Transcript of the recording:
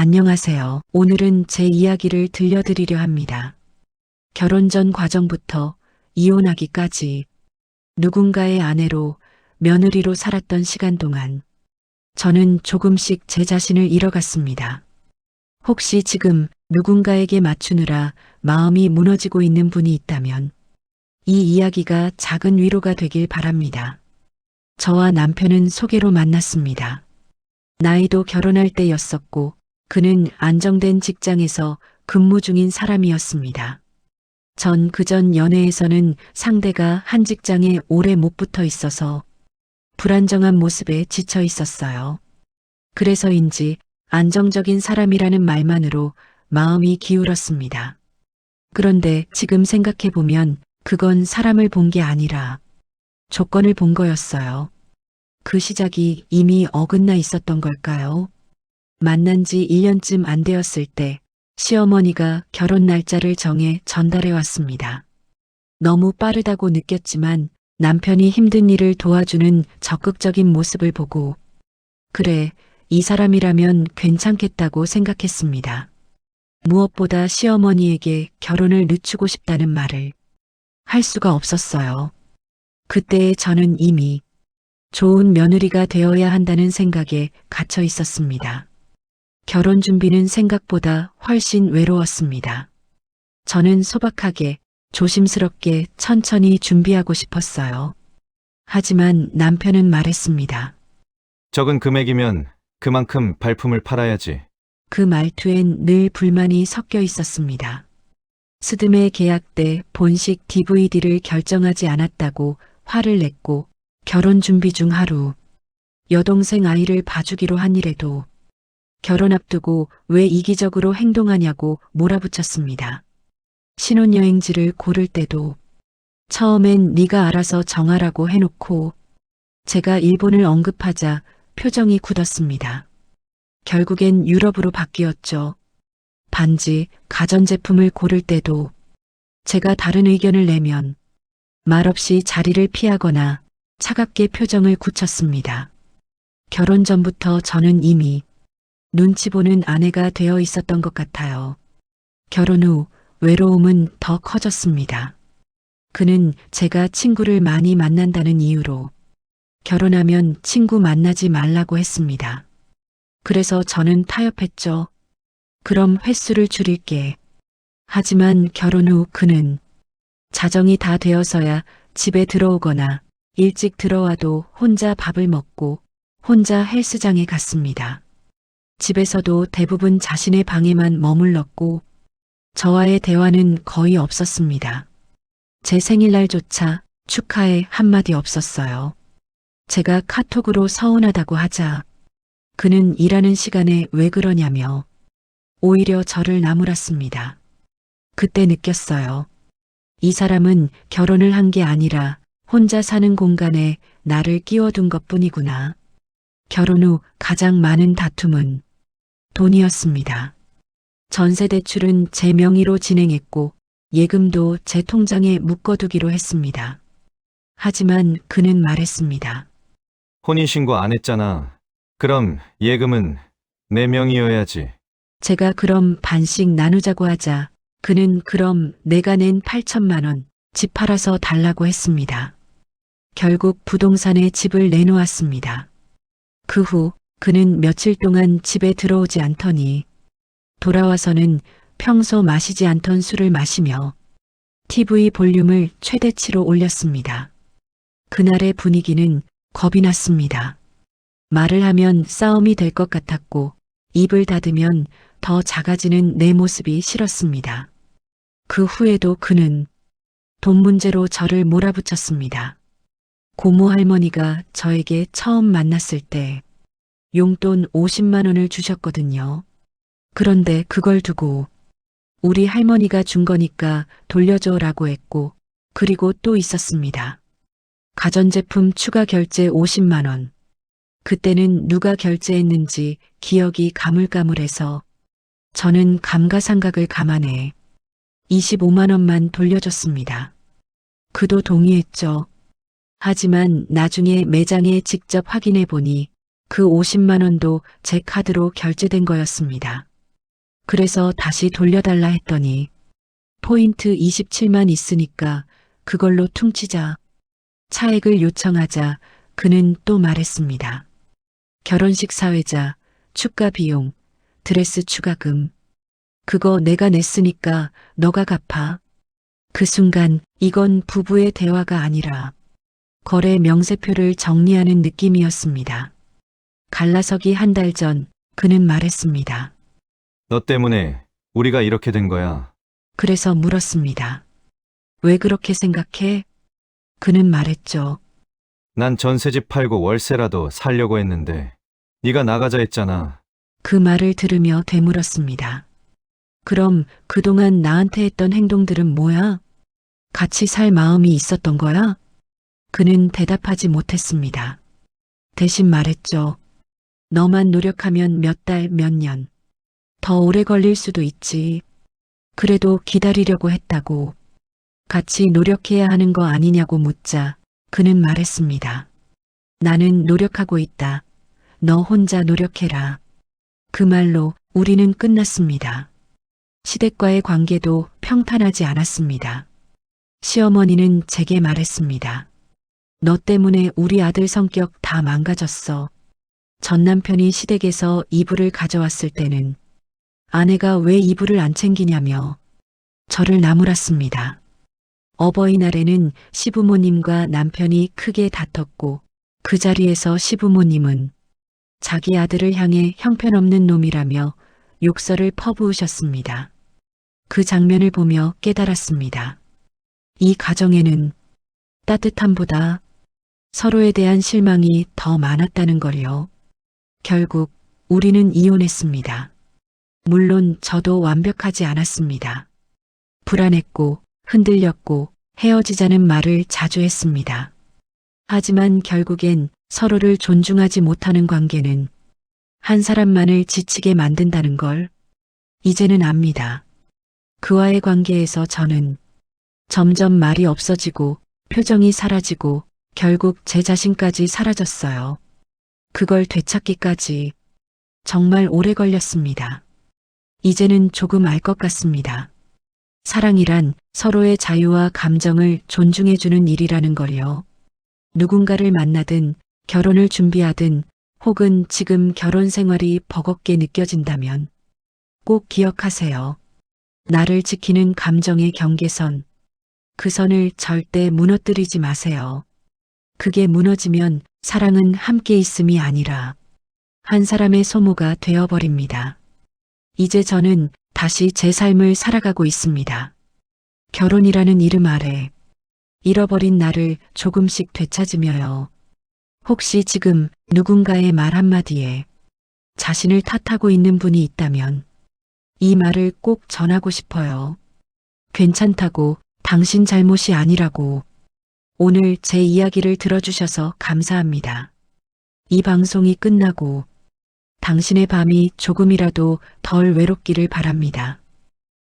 안녕하세요. 오늘은 제 이야기를 들려드리려 합니다. 결혼 전 과정부터 이혼하기까지 누군가의 아내로 며느리로 살았던 시간 동안 저는 조금씩 제 자신을 잃어갔습니다. 혹시 지금 누군가에게 맞추느라 마음이 무너지고 있는 분이 있다면 이 이야기가 작은 위로가 되길 바랍니다. 저와 남편은 소개로 만났습니다. 나이도 결혼할 때였었고 그는 안정된 직장에서 근무 중인 사람이었습니다. 전 그전 연애에서는 상대가 한 직장에 오래 못 붙어 있어서 불안정한 모습에 지쳐 있었어요. 그래서인지 안정적인 사람이라는 말만으로 마음이 기울었습니다. 그런데 지금 생각해보면 그건 사람을 본 게 아니라 조건을 본 거였어요. 그 시작이 이미 어긋나 있었던 걸까요? 만난 지 1년쯤 안 되었을 때 시어머니가 결혼 날짜를 정해 전달해 왔습니다. 너무 빠르다고 느꼈지만 남편이 힘든 일을 도와주는 적극적인 모습을 보고 그래, 이 사람이라면 괜찮겠다고 생각했습니다. 무엇보다 시어머니에게 결혼을 늦추고 싶다는 말을 할 수가 없었어요. 그때의 저는 이미 좋은 며느리가 되어야 한다는 생각에 갇혀 있었습니다. 결혼 준비는 생각보다 훨씬 외로웠습니다. 저는 소박하게, 조심스럽게 천천히 준비하고 싶었어요. 하지만 남편은 말했습니다. 적은 금액이면 그만큼 발품을 팔아야지. 그 말투엔 늘 불만이 섞여 있었습니다. 스드메 계약 때 본식 DVD를 결정하지 않았다고 화를 냈고 결혼 준비 중 하루 여동생 아이를 봐주기로 한 일에도 결혼 앞두고 왜 이기적으로 행동하냐고 몰아붙였습니다. 신혼여행지를 고를 때도 처음엔 네가 알아서 정하라고 해놓고 제가 일본을 언급하자 표정이 굳었습니다. 결국엔 유럽으로 바뀌었죠. 반지, 가전제품을 고를 때도 제가 다른 의견을 내면 말없이 자리를 피하거나 차갑게 표정을 굳혔습니다. 결혼 전부터 저는 이미 눈치 보는 아내가 되어 있었던 것 같아요. 결혼 후 외로움은 더 커졌습니다. 그는 제가 친구를 많이 만난다는 이유로 결혼하면 친구 만나지 말라고 했습니다. 그래서 저는 타협했죠. 그럼 횟수를 줄일게. 하지만 결혼 후 그는 자정이 다 되어서야 집에 들어오거나 일찍 들어와도 혼자 밥을 먹고 혼자 헬스장에 갔습니다. 집에서도 대부분 자신의 방에만 머물렀고 저와의 대화는 거의 없었습니다. 제 생일날조차 축하에 한마디 없었어요. 제가 카톡으로 서운하다고 하자 그는 일하는 시간에 왜 그러냐며 오히려 저를 나무랐습니다. 그때 느꼈어요. 이 사람은 결혼을 한 게 아니라 혼자 사는 공간에 나를 끼워둔 것뿐이구나. 결혼 후 가장 많은 다툼은 돈이었습니다. 전세 대출은 제 명의로 진행했고 예금도 제 통장에 묶어두기로 했습니다. 하지만 그는 말했습니다. 혼인신고 안 했잖아. 그럼 예금은 내 명의여야지. 제가 그럼 반씩 나누자고 하자 그는 그럼 내가 낸 8천만 원 집 팔아서 달라고 했습니다. 결국 부동산에 집을 내놓았습니다. 그 후 그는 며칠 동안 집에 들어오지 않더니 돌아와서는 평소 마시지 않던 술을 마시며 TV 볼륨을 최대치로 올렸습니다. 그날의 분위기는 겁이 났습니다. 말을 하면 싸움이 될 것 같았고 입을 닫으면 더 작아지는 내 모습이 싫었습니다. 그 후에도 그는 돈 문제로 저를 몰아붙였습니다. 고모 할머니가 저에게 처음 만났을 때 용돈 50만 원을 주셨거든요. 그런데 그걸 두고 우리 할머니가 준 거니까 돌려줘라고 했고 그리고 또 있었습니다. 가전제품 추가 결제 50만 원. 그때는 누가 결제했는지 기억이 가물가물해서 저는 감가상각을 감안해 25만 원만 돌려줬습니다. 그도 동의했죠. 하지만 나중에 매장에 직접 확인해 보니 그 50만 원도 제 카드로 결제된 거였습니다. 그래서 다시 돌려달라 했더니 포인트 27만 있으니까 그걸로 퉁치자. 차액을 요청하자 그는 또 말했습니다. 결혼식 사회자, 축가 비용, 드레스 추가금. 그거 내가 냈으니까 너가 갚아. 그 순간 이건 부부의 대화가 아니라 거래 명세표를 정리하는 느낌이었습니다. 갈라서기 한 달 전 그는 말했습니다. 너 때문에 우리가 이렇게 된 거야. 그래서 물었습니다. 왜 그렇게 생각해? 그는 말했죠. 난 전셋집 팔고 월세라도 살려고 했는데 네가 나가자 했잖아. 그 말을 들으며 되물었습니다. 그럼 그동안 나한테 했던 행동들은 뭐야? 같이 살 마음이 있었던 거야? 그는 대답하지 못했습니다. 대신 말했죠. 너만 노력하면 몇 달, 몇 년. 더 오래 걸릴 수도 있지. 그래도 기다리려고 했다고. 같이 노력해야 하는 거 아니냐고 묻자 그는 말했습니다. 나는 노력하고 있다. 너 혼자 노력해라. 그 말로 우리는 끝났습니다. 시댁과의 관계도 평탄하지 않았습니다. 시어머니는 제게 말했습니다. 너 때문에 우리 아들 성격 다 망가졌어. 전 남편이 시댁에서 이불을 가져왔을 때는 아내가 왜 이불을 안 챙기냐며 저를 나무랐습니다. 어버이날에는 시부모님과 남편이 크게 다퉜고 그 자리에서 시부모님은 자기 아들을 향해 형편없는 놈이라며 욕설을 퍼부으셨습니다. 그 장면을 보며 깨달았습니다. 이 가정에는 따뜻함보다 서로에 대한 실망이 더 많았다는 걸요. 결국 우리는 이혼했습니다. 물론 저도 완벽하지 않았습니다. 불안했고 흔들렸고 헤어지자는 말을 자주 했습니다. 하지만 결국엔 서로를 존중하지 못하는 관계는 한 사람만을 지치게 만든다는 걸 이제는 압니다. 그와의 관계에서 저는 점점 말이 없어지고 표정이 사라지고 결국 제 자신까지 사라졌어요. 그걸 되찾기까지 정말 오래 걸렸습니다. 이제는 조금 알 것 같습니다. 사랑이란 서로의 자유와 감정을 존중해주는 일이라는 걸요. 누군가를 만나든 결혼을 준비하든 혹은 지금 결혼 생활이 버겁게 느껴진다면 꼭 기억하세요. 나를 지키는 감정의 경계선, 그 선을 절대 무너뜨리지 마세요. 그게 무너지면 사랑은 함께 있음이 아니라 한 사람의 소모가 되어버립니다. 이제 저는 다시 제 삶을 살아가고 있습니다. 결혼이라는 이름 아래 잃어버린 나를 조금씩 되찾으며요. 혹시 지금 누군가의 말 한마디에 자신을 탓하고 있는 분이 있다면 이 말을 꼭 전하고 싶어요. 괜찮다고, 당신 잘못이 아니라고. 오늘 제 이야기를 들어주셔서 감사합니다. 이 방송이 끝나고 당신의 밤이 조금이라도 덜 외롭기를 바랍니다.